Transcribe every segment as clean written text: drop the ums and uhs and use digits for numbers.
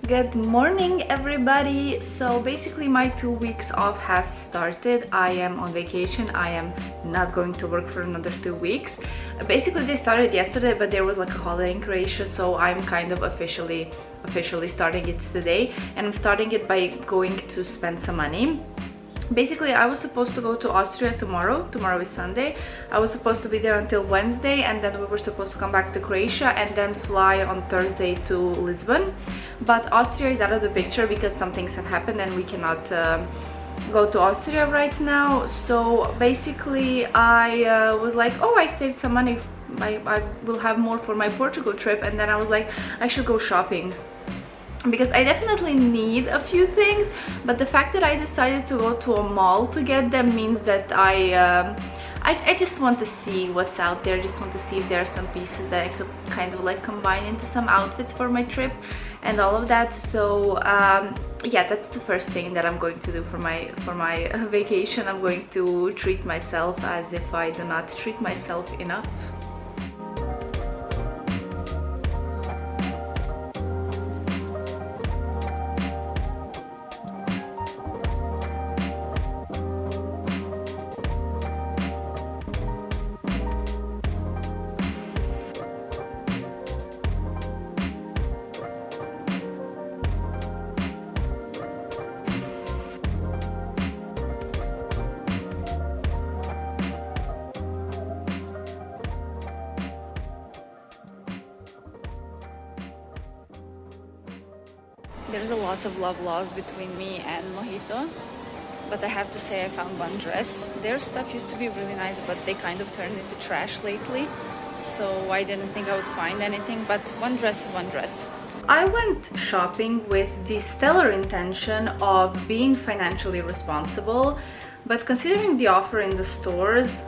Good morning, everybody. So basically my 2 weeks off have started. I am on vacation. I am not going to work for another 2 weeks. Basically they started yesterday, but there was like a holiday in Croatia, so I'm kind of officially starting it today, and I'm starting it by going to spend some money. Basically, I was supposed to go to Austria tomorrow. Tomorrow is Sunday. I was supposed to be there until Wednesday, and then we were supposed to come back to Croatia and then fly on Thursday to Lisbon. But Austria is out of the picture because some things have happened and we cannot go to Austria right now. So basically I was like, oh, I saved some money. I will have more for my Portugal trip, and then I was like, I should go shopping, because I definitely need a few things, but the fact that I decided to go to a mall to get them means that I just want to see what's out there. I just want to see if there are some pieces that I could kind of like combine into some outfits for my trip and all of that. So yeah, that's the first thing that I'm going to do for my vacation. I'm going to treat myself as if I do not treat myself enough. There's a lot of love lost between me and Mojito, but I have to say I found one dress. Their stuff used to be really nice, but they kind of turned into trash lately, so I didn't think I would find anything, but one dress is one dress. I went shopping with the stellar intention of being financially responsible, but considering the offer in the stores,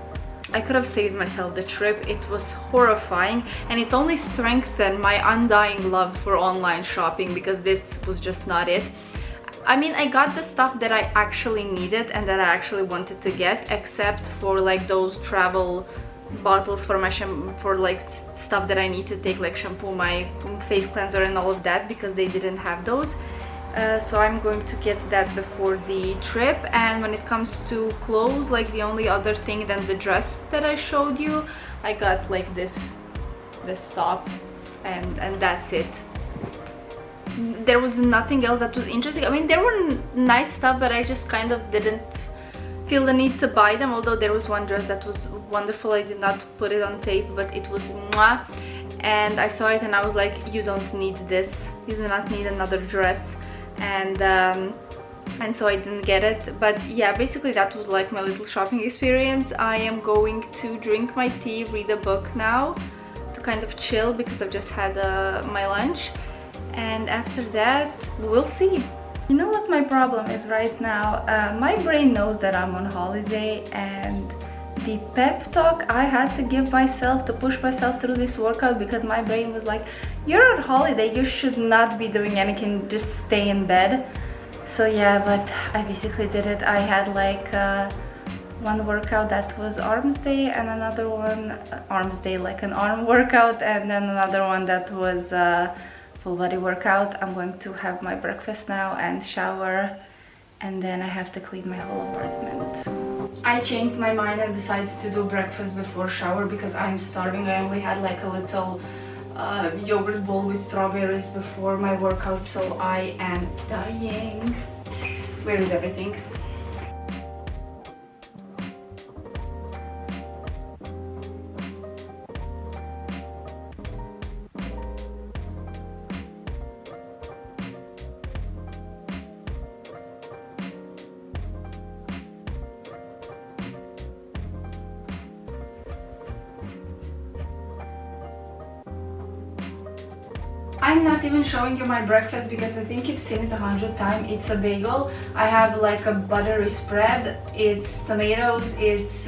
I could have saved myself the trip. It was horrifying, and it only strengthened my undying love for online shopping, because this was just not it. I mean, I got the stuff that I actually needed and that I actually wanted to get, except for like those travel bottles for my for like stuff that I need to take, like shampoo, my face cleanser and all of that, because they didn't have those. So I'm going to get that before the trip. And when it comes to clothes, like the only other thing than the dress that I showed you, I got like this top, and that's it. There was nothing else that was interesting. I mean, there were nice stuff, but I just kind of didn't feel the need to buy them, although there was one dress that was wonderful. I did not put it on tape, but it was mwah, and I saw it and I was like, you don't need this, you do not need another dress. And so I didn't get it. But yeah, basically that was like my little shopping experience. I am going to drink my tea, read a book now to kind of chill, because I've just had my lunch, and after that we'll see. You know what my problem is right now? My brain knows that I'm on holiday, and the pep talk I had to give myself to push myself through this workout, because my brain was like, you're on holiday, you should not be doing anything, just stay in bed. So yeah, but I basically did it. I had like one workout that was arms day, and another one, arms day like an arm workout, and then another one that was full body workout. I'm going to have my breakfast now and shower, and then I have to clean my whole apartment. I changed my mind and decided to do breakfast before shower because I'm starving. I only had like a little yogurt bowl with strawberries before my workout, so I am dying. Where is everything? I'm not even showing you my breakfast because I think you've seen it 100 times. It's a bagel. I have like a buttery spread. It's tomatoes, it's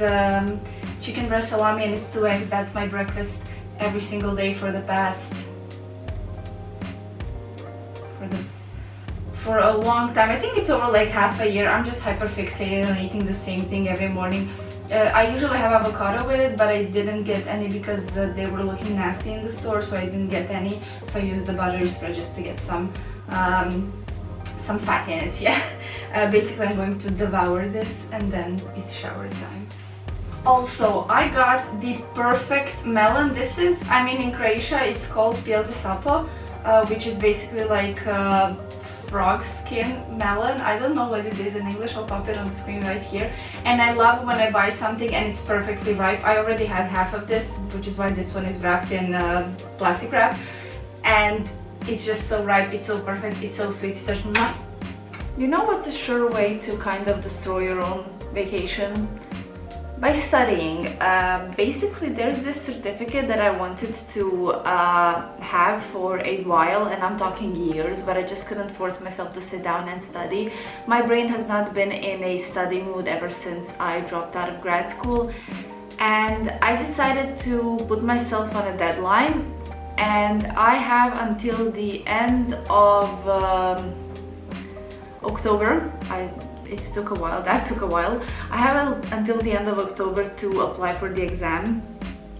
chicken breast salami, and it's 2 eggs. That's my breakfast every single day for the past for a long time. I think it's over like half a year. I'm just hyper fixated on eating the same thing every morning. I usually have avocado with it, but I didn't get any because they were looking nasty in the store, so I didn't get any. So I used the buttery spread just to get some some fat in it, yeah. Basically I'm going to devour this and then it's shower time. Also, I got the perfect melon. This is, I mean, in Croatia it's called pielti sapo, which is basically like frog skin melon. I don't know what it is in English, I'll pop it on the screen right here. And I love when I buy something and it's perfectly ripe. I already had half of this, which is why this one is wrapped in plastic wrap. And it's just so ripe, it's so perfect, it's so sweet, it's such... You know what's a sure way to kind of destroy your own vacation? By studying. Basically there's this certificate that I wanted to have for a while, and I'm talking years, but I just couldn't force myself to sit down and study. My brain has not been in a study mood ever since I dropped out of grad school, and I decided to put myself on a deadline, and I have until the end of October. It took a while, that took a while. I have until the end of October to apply for the exam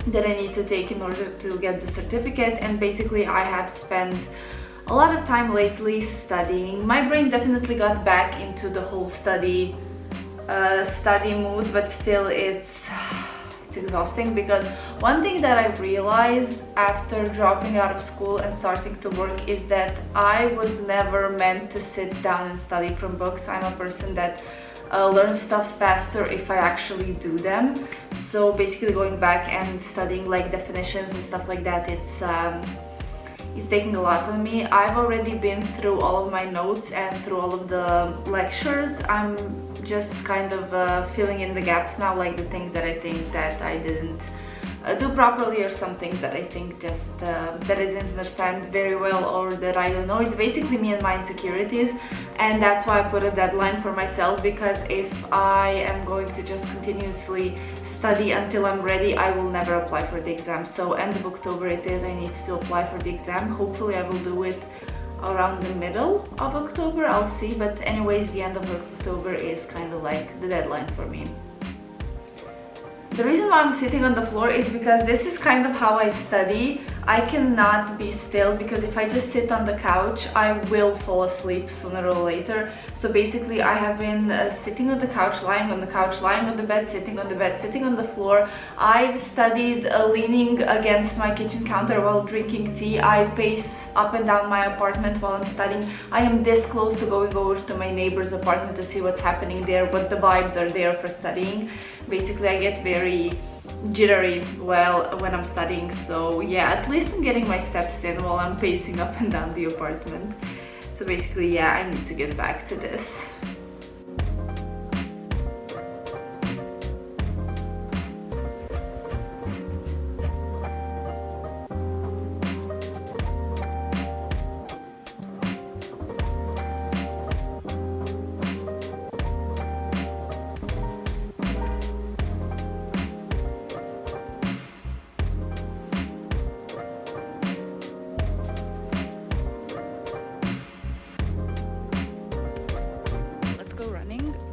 that I need to take in order to get the certificate, and basically I have spent a lot of time lately studying. My brain definitely got back into the whole study mood, but still it's exhausting, because one thing that I realized after dropping out of school and starting to work is that I was never meant to sit down and study from books. I'm a person that learns stuff faster if I actually do them. So basically going back and studying like definitions and stuff like that, it's taking a lot on me. I've already been through all of my notes and through all of the lectures. I'm just kind of filling in the gaps now, like the things that I think that I didn't do properly, or some things that I think just that I didn't understand very well, or that I don't know. It's basically me and my insecurities, and that's why I put a deadline for myself, because if I am going to just continuously study until I'm ready, I will never apply for the exam. So end of October it is, I need to apply for the exam. Hopefully I will do it around the middle of October, I'll see, but anyways the end of October is kind of like the deadline for me. The reason why I'm sitting on the floor is because this is kind of how I study. I cannot be still, because if I just sit on the couch, I will fall asleep sooner or later. So basically I have been sitting on the couch, lying on the couch, lying on the bed, sitting on the bed, sitting on the floor. I've studied leaning against my kitchen counter while drinking tea. I pace up and down my apartment while I'm studying. I am this close to going over to my neighbor's apartment to see what's happening there, what the vibes are there for studying. Basically I get very jittery when I'm studying, so yeah, at least I'm getting my steps in while I'm pacing up and down the apartment. So basically, yeah, I need to get back to this.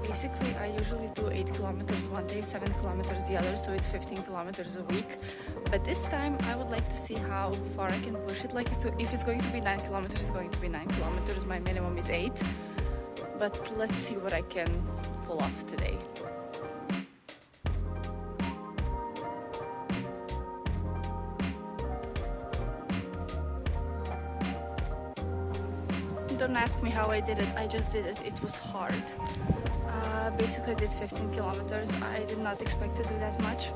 Basically, I usually do 8 kilometers one day, 7 kilometers the other, so it's 15 kilometers a week. But this time I would like to see how far I can push it. Like, if it's going to be 9 kilometers, it's going to be 9 kilometers. My minimum is 8. But let's see what I can pull off today. Don't ask me how I did it, I just did it. It was hard. Basically I did 15 kilometers. I did not expect to do that much.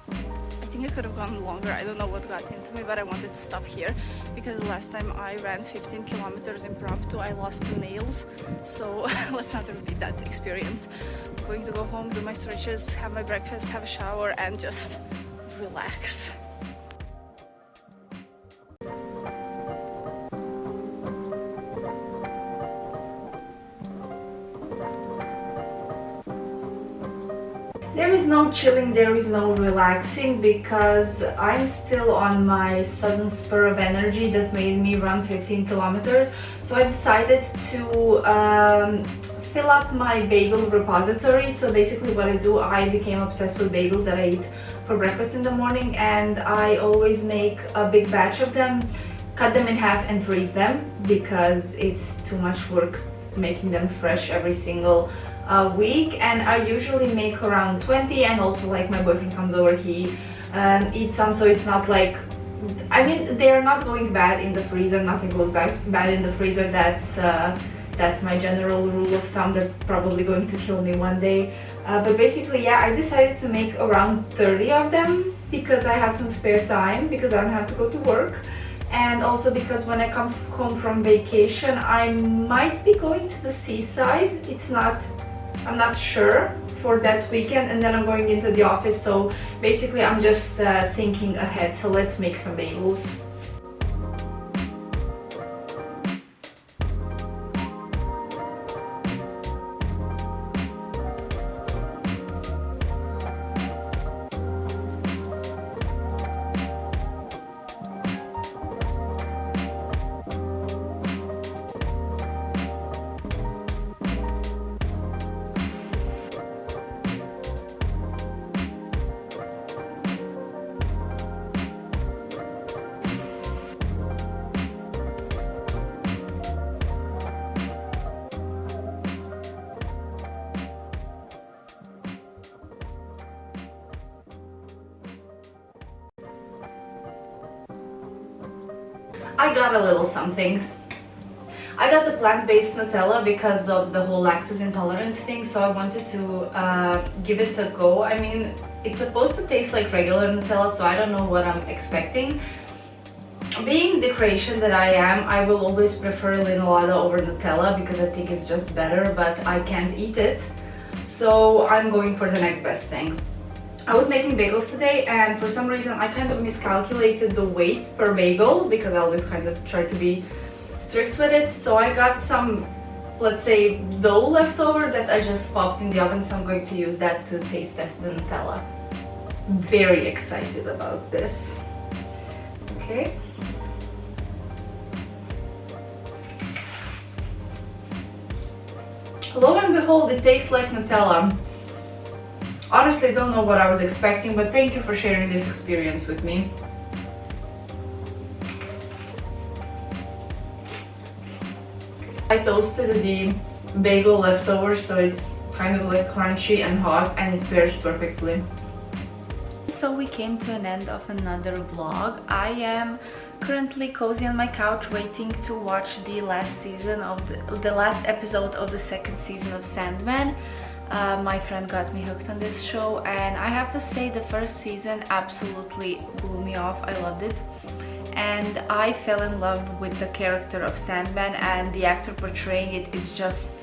I think I could have gone longer. I don't know what got into me, but I wanted to stop here because the last time I ran 15 kilometers impromptu, I lost 2 nails. So let's not repeat that experience. I'm going to go home, do my stretches, have my breakfast, have a shower, and just relax. There is no chilling, there is no relaxing, because I'm still on my sudden spur of energy that made me run 15 kilometers. So I decided to fill up my bagel repository. So basically what I do, I became obsessed with bagels that I eat for breakfast in the morning, and I always make a big batch of them, cut them in half and freeze them because it's too much work making them fresh every single week. And I usually make around 20, and also like my boyfriend comes over, he eats some, so it's not like, I mean, they're not going bad in the freezer, nothing goes bad in the freezer. That's my general rule of thumb. That's probably going to kill me one day. But basically, yeah, I decided to make around 30 of them because I have some spare time, because I don't have to go to work. And also because when I come home from vacation, I might be going to the seaside. I'm not sure for that weekend, and then I'm going into the office. So basically I'm just thinking ahead. So let's make some bagels. I got a little something. I got the plant-based Nutella because of the whole lactose intolerance thing, so I wanted to give it a go. I mean, it's supposed to taste like regular Nutella, so I don't know what I'm expecting. Being the creation that I am, I will always prefer linolada over Nutella because I think it's just better, but I can't eat it. So I'm going for the next best thing. I was making bagels today, and for some reason I kind of miscalculated the weight per bagel because I always kind of try to be strict with it. So I got some, let's say, dough left over that I just popped in the oven, so I'm going to use that to taste test the Nutella. Very excited about this. Okay. Lo and behold, it tastes like Nutella. Honestly, don't know what I was expecting, but thank you for sharing this experience with me. I toasted the bagel leftovers, so it's kind of like crunchy and hot, and it pairs perfectly. So we came to an end of another vlog. I am currently cozy on my couch waiting to watch the last episode of the second season of Sandman. My friend got me hooked on this show, and I have to say the first season absolutely blew me off. I loved it, and I fell in love with the character of Sandman, and the actor portraying it is just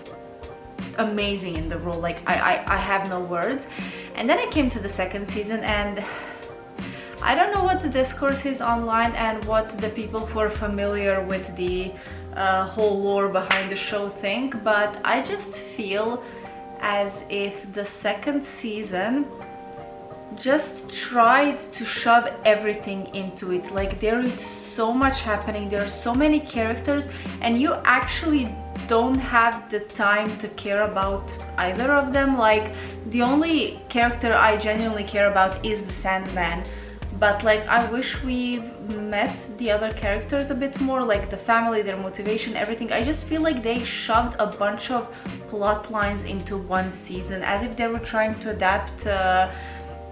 amazing in the role. Like I have no words. And then I came to the second season, and I don't know what the discourse is online and what the people who are familiar with the whole lore behind the show think, but I just feel as if the second season just tried to shove everything into it. Like, there is so much happening, there are so many characters, and you actually don't have the time to care about either of them. Like, the only character I genuinely care about is the Sandman, but like, I wish we've met the other characters a bit more, like the family, their motivation, everything. I just feel like they shoved a bunch of plot lines into one season, as if they were trying to adapt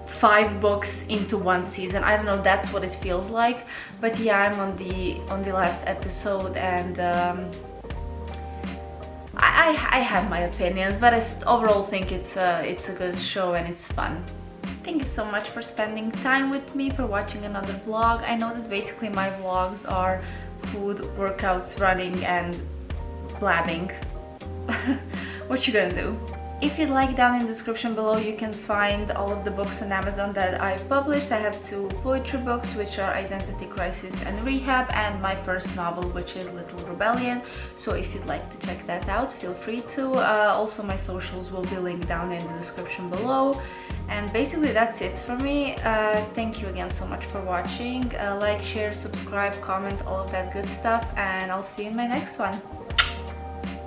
5 books into one season. I don't know, that's what it feels like. But yeah, I'm on the last episode, and I have my opinions, but I overall think it's a good show and it's fun. Thank you so much for spending time with me, for watching another vlog. I know that basically my vlogs are food, workouts, running, and blabbing. What you gonna do? If you'd like, down in the description below you can find all of the books on Amazon that I've published. I have 2 poetry books, which are Identity Crisis and Rehab, and my first novel, which is Little Rebellion. So if you'd like to check that out, feel free to. Also, my socials will be linked down in the description below. And basically that's it for me. Thank you again so much for watching. Like, share, subscribe, comment, all of that good stuff, and I'll see you in my next one.